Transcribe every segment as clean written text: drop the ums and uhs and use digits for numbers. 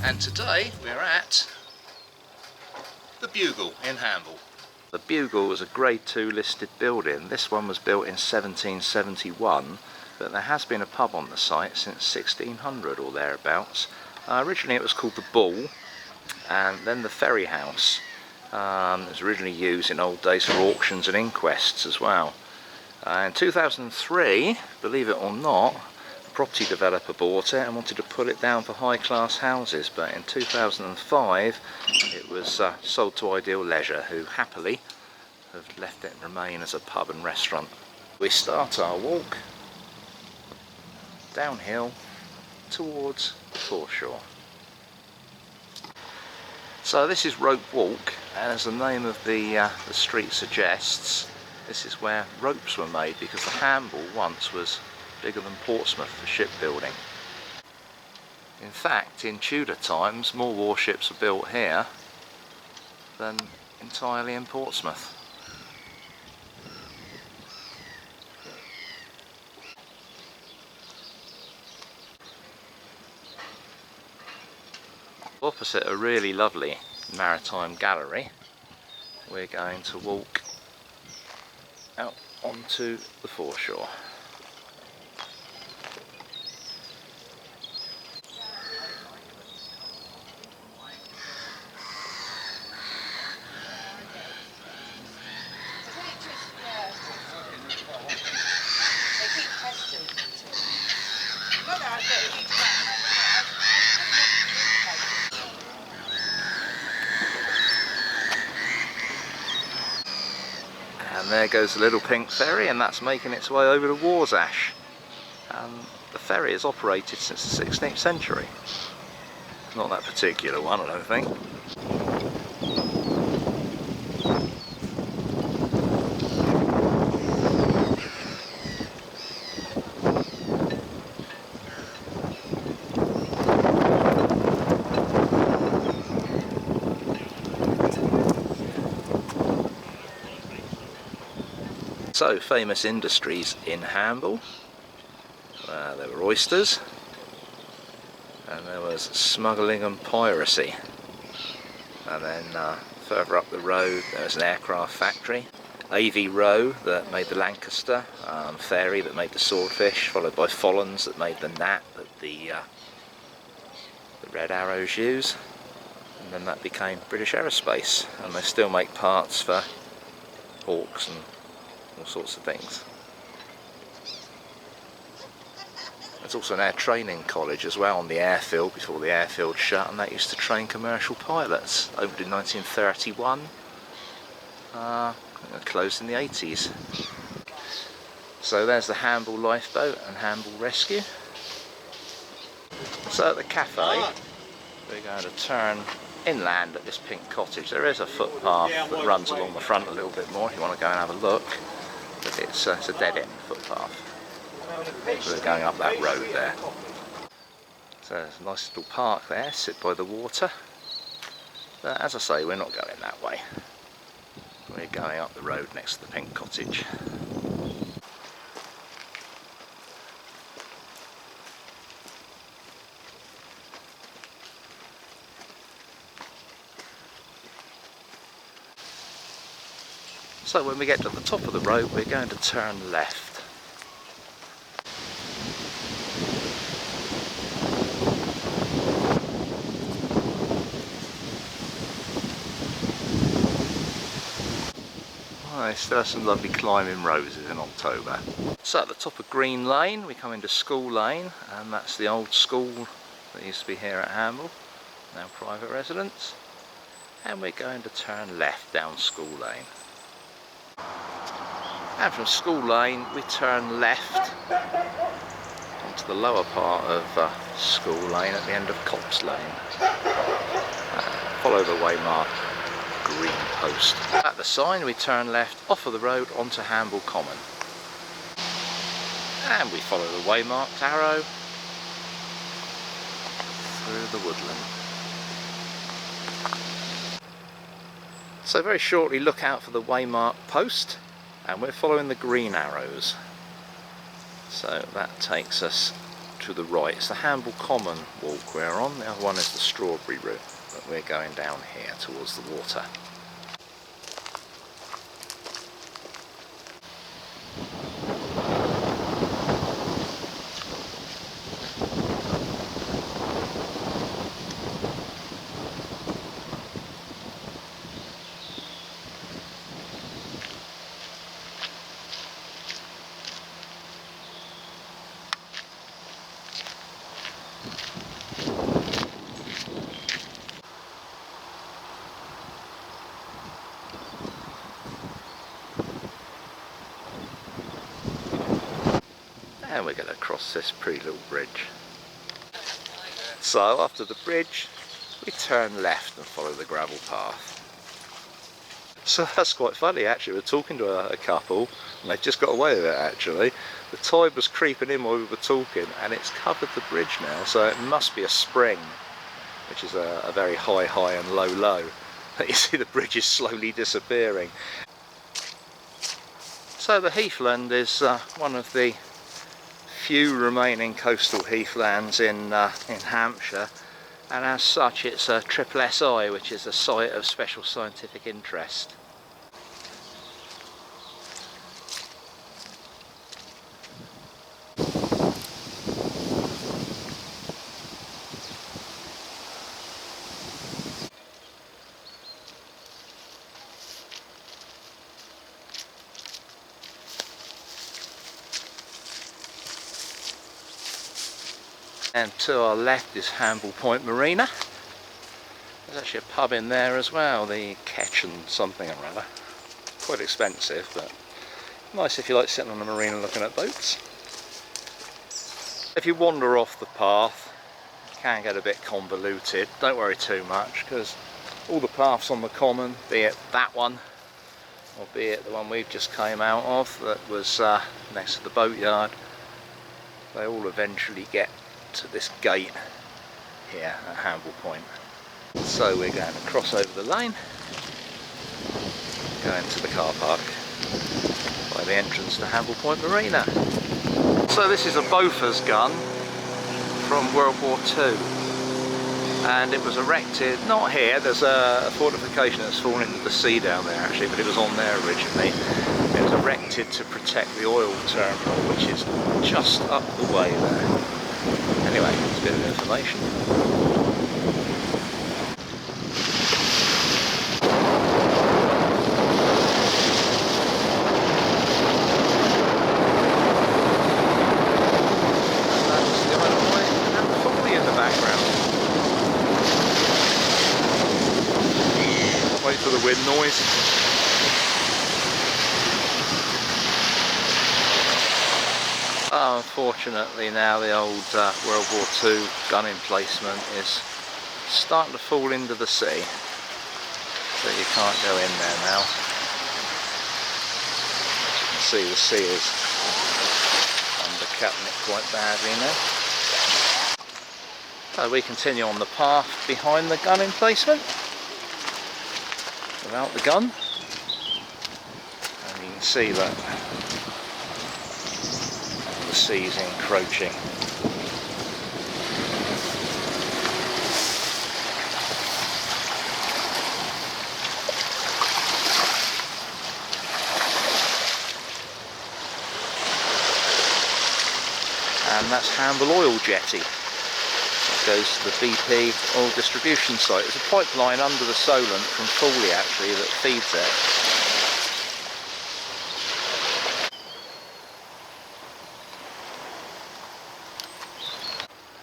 And today we're at the Bugle in Hamble. The Bugle was a Grade 2 listed building. This one was built in 1771, but there has been a pub on the site since 1600 or thereabouts. Originally it was called the Bugle, and then the ferry house. It was originally used in old days for auctions and inquests as well. In 2003, believe it or not, a property developer bought it and wanted to put it down for high class houses, but in 2005 it was sold to Ideal Leisure, who happily have left it remain as a pub and restaurant. We start our walk downhill towards Foreshore. So this is Rope Walk, and as the name of the street suggests, this is where ropes were made, because the Hamble once was bigger than Portsmouth for shipbuilding. In fact, in Tudor times, more warships were built here than entirely in Portsmouth. Opposite a really lovely maritime gallery, we're going to walk out onto the foreshore. And there goes the little pink ferry, and that's making its way over to Warsash. The ferry has operated since the 16th century. Not that particular one, I don't think. So, famous industries in Hamble. There were oysters, and there was smuggling and piracy. And then further up the road there was an aircraft factory. AV Row that made the Lancaster, ferry that made the swordfish, followed by Follens that made the gnat that the Red Arrows use. And then that became British Aerospace, and they still make parts for Hawks and all sorts of things. There's also an air training college as well on the airfield before the airfield shut, and that used to train commercial pilots. Opened in 1931, closed in the 80s. So there's the Hamble lifeboat and Hamble rescue. So at the cafe we're going to turn inland at this pink cottage. There is a footpath that runs along the front a little bit more if you want to go and have a look, but it's a dead end footpath. So we're going up that road there. So there's a nice little park there, sit by the water. But as I say, we're not going that way. We're going up the road next to the pink cottage. So when we get to the top of the road, we're going to turn left. They still have some lovely climbing roses in October. So at the top of Green Lane we come into School Lane, and that's the old school that used to be here at Hamble, now private residence. And we're going to turn left down School Lane. And from School Lane we turn left onto the lower part of School Lane at the end of Copse Lane. Follow the waymark green post. At the sign we turn left off of the road onto Hamble Common. And we follow the waymarked arrow through the woodland. So very shortly look out for the waymark post, and we're following the green arrows. So that takes us to the right. It's the Hamble Common walk we're on. The other one is the Strawberry route, but we're going down here towards the water. And we're going to cross this pretty little bridge. So after the bridge we turn left and follow the gravel path. So that's quite funny actually. We're talking to a couple and they've just got away with it actually. The tide was creeping in while we were talking and it's covered the bridge now, so it must be a spring, which is a very high high and low low. But you see the bridge is slowly disappearing. So the heathland is one of the few remaining coastal heathlands in Hampshire, and as such it's a triple SI, which is a site of special scientific interest. And to our left is Hamble Point Marina. There's actually a pub in there as well, the Ketch and something or other. Quite expensive, but nice if you like sitting on a marina looking at boats. If you wander off the path, it can get a bit convoluted. Don't worry too much, because all the paths on the common, be it that one, or be it the one we've just came out of that was next to the boatyard, they all eventually get to this gate here at Hamble Point. So we're going to cross over the lane, go into the car park by the entrance to Hamble Point Marina. So this is a Bofors gun from World War II, and it was erected, not here, there's a fortification that's fallen into the sea down there actually, but it was on there originally. It was erected to protect the oil terminal, which is just up the way there. Anyway, it's a bit of information. And that's the Isle of Wight and Foley in the background. Wait for the wind noise. Unfortunately now the old World War II gun emplacement is starting to fall into the sea, so you can't go in there now. You can see the sea is undercutting it quite badly now. So we continue on the path behind the gun emplacement without the gun, and you can see that the sea's encroaching. And that's Hamble Oil Jetty. That goes to the BP oil distribution site. There's a pipeline under the Solent from Foley actually that feeds it.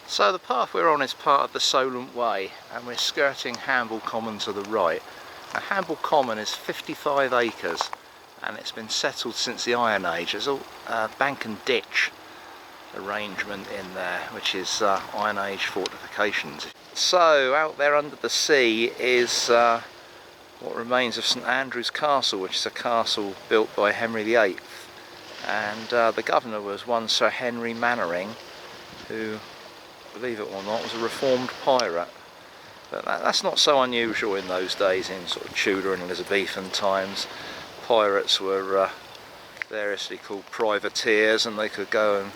So the path we're on is part of the Solent Way, and we're skirting Hamble Common to the right. Now Hamble Common is 55 acres and it's been settled since the Iron Age. There's a bank and ditch arrangement in there, which is Iron Age fortifications. So out there under the sea is what remains of St Andrew's Castle, which is a castle built by Henry VIII, and the governor was one Sir Henry Mannering, who, believe it or not, was a reformed pirate. But that's not so unusual in those days, in sort of Tudor and Elizabethan times. Pirates were variously called privateers, and they could go and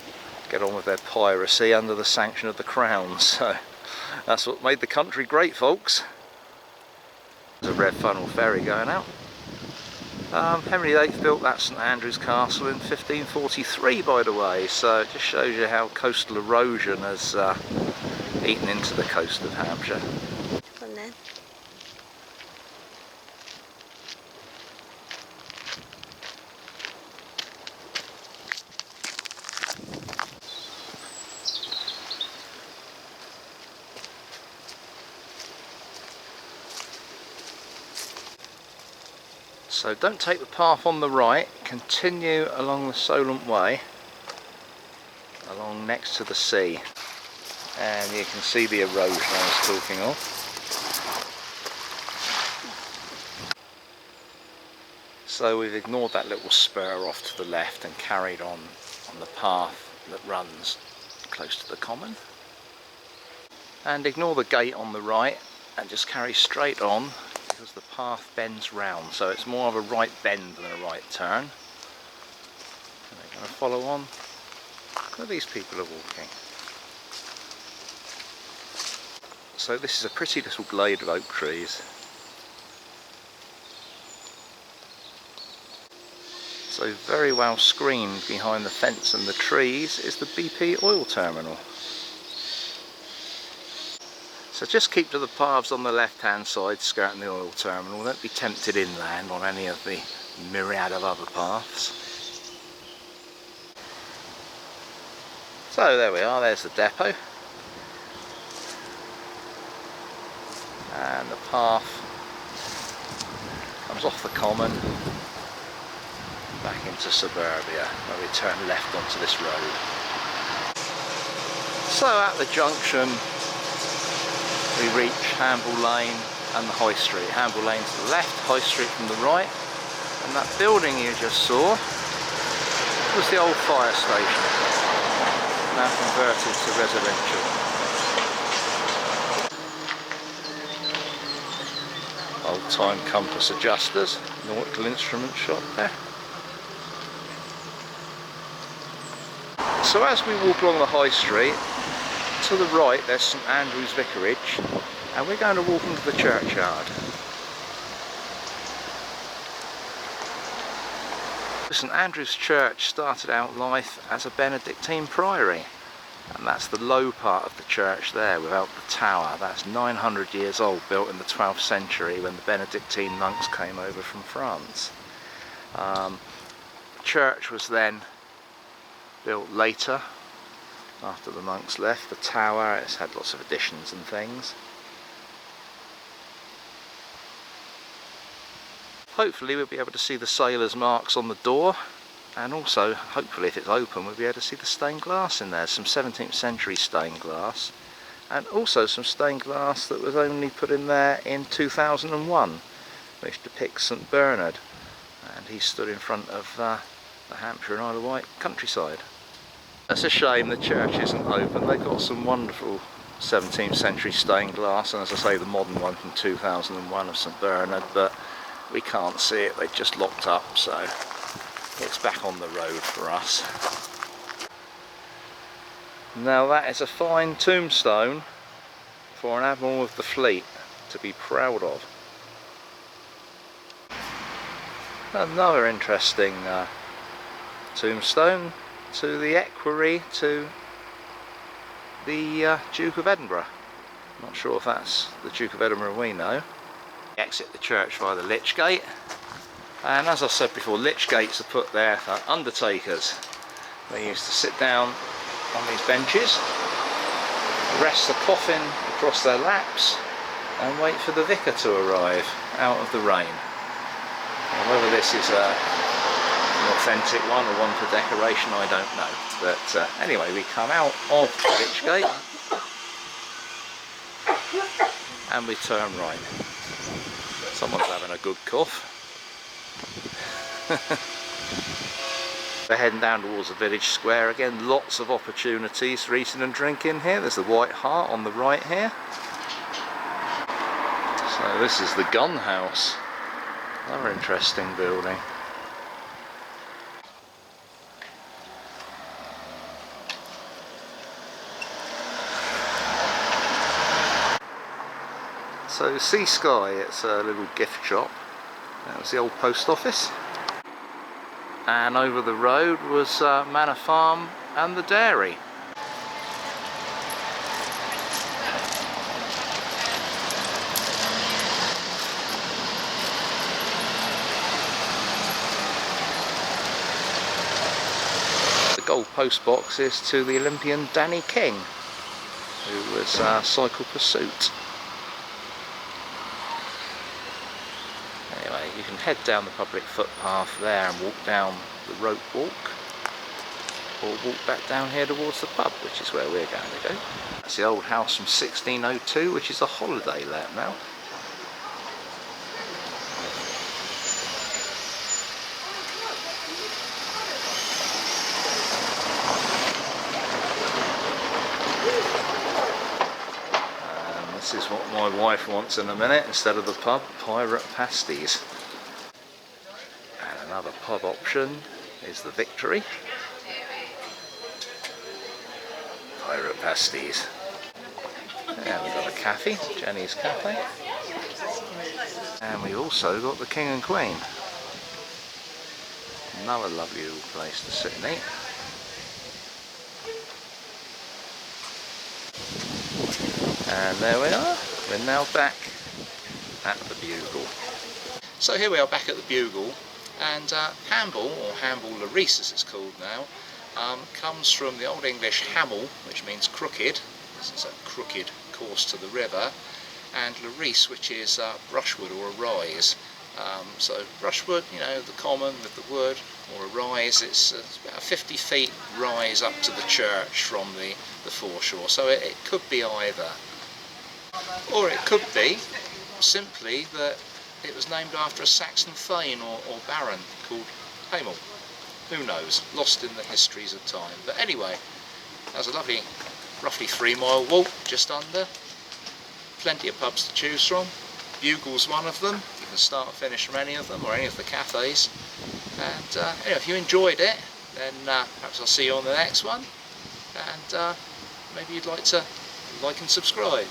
get on with their piracy under the sanction of the Crown. So that's what made the country great, folks. There's a red funnel ferry going out. Henry VIII built that St Andrew's Castle in 1543, by the way, so it just shows you how coastal erosion has eaten into the coast of Hampshire. And then So don't take the path on the right, continue along the Solent Way, along next to the sea, and you can see the erosion I was talking of. So we've ignored that little spur off to the left and carried on the path that runs close to the common. And ignore the gate on the right and just carry straight on, because the path bends round, so it's more of a right bend than a right turn. And they're going to follow on where these people are walking. So this is a pretty little glade of oak trees. So very well screened behind the fence and the trees is the BP oil terminal. So just keep to the paths on the left hand side skirting the oil terminal. Don't be tempted inland on any of the myriad of other paths. So there we are, there's the depot. And the path comes off the common back into suburbia, where we turn left onto this road. So at the junction we reach Hamble Lane and the High Street. Hamble Lane to the left, High Street from the right, and that building you just saw was the old fire station, now converted to residential. Old time compass adjusters, nautical instrument shop there. So as we walk along the High Street, to the right there's St Andrew's Vicarage, and we're going to walk into the churchyard. St Andrew's Church started out life as a Benedictine priory, and that's the low part of the church there without the tower. That's 900 years old, built in the 12th century when the Benedictine monks came over from France. The church was then built later, after the monks left. The tower, it's had lots of additions and things. Hopefully we'll be able to see the sailors' marks on the door, and also hopefully if it's open we'll be able to see the stained glass in there. Some 17th century stained glass, and also some stained glass that was only put in there in 2001, which depicts St Bernard, and he stood in front of the Hampshire and Isle of Wight countryside. It's a shame the church isn't open. They've got some wonderful 17th century stained glass, and as I say, the modern one from 2001 of St Bernard, but we can't see it, they've just locked up, so it's back on the road for us. Now that is a fine tombstone for an Admiral of the Fleet to be proud of. Another interesting tombstone to the equerry to the Duke of Edinburgh. I'm not sure if that's the Duke of Edinburgh we know. Exit the church via the Lich Gate, and as I said before, Lich Gates are put there for undertakers. They used to sit down on these benches, rest the coffin across their laps and wait for the vicar to arrive out of the rain. And whether this is an authentic one or one for decoration, I don't know, but anyway, we come out of the Lich Gate and we turn right. Someone's having a good cough. We're heading down towards the village square again. Lots of opportunities for eating and drinking here. There's the White Hart on the right here. So this is the gun house. Another interesting building. So Sea Sky, it's a little gift shop. That was the old post office. And over the road was Manor Farm and the dairy. The gold post box is to the Olympian Danny King, who was Cycle Pursuit. Anyway, you can head down the public footpath there and walk down the rope walk, or walk back down here towards the pub, which is where we're going to go. That's the old house from 1602, which is a holiday let now. This is what my wife wants in a minute instead of the pub, pirate pasties. And another pub option is the Victory. Pirate pasties. And we've got a cafe, Jenny's Cafe. And we also got the King and Queen. Another lovely little place to sit and eat. And there we are, we're now back at the Bugle. So here we are back at the Bugle, and Hamble, or Hamble Le Rice as it's called now, comes from the Old English Hamble, which means crooked. This is a crooked course to the river, and Le Rice, which is brushwood or a rise. So brushwood, you know, the common with the wood, or a rise, it's about a 50 feet rise up to the church from the foreshore, so it could be either. Or it could be simply that it was named after a Saxon thane or baron called Hamble. Who knows? Lost in the histories of time. But anyway, that was a lovely, roughly 3-mile walk, just under. Plenty of pubs to choose from. Bugle's one of them. You can start and finish from any of them, or any of the cafes. And anyway, if you enjoyed it, then perhaps I'll see you on the next one. And maybe you'd like to like and subscribe.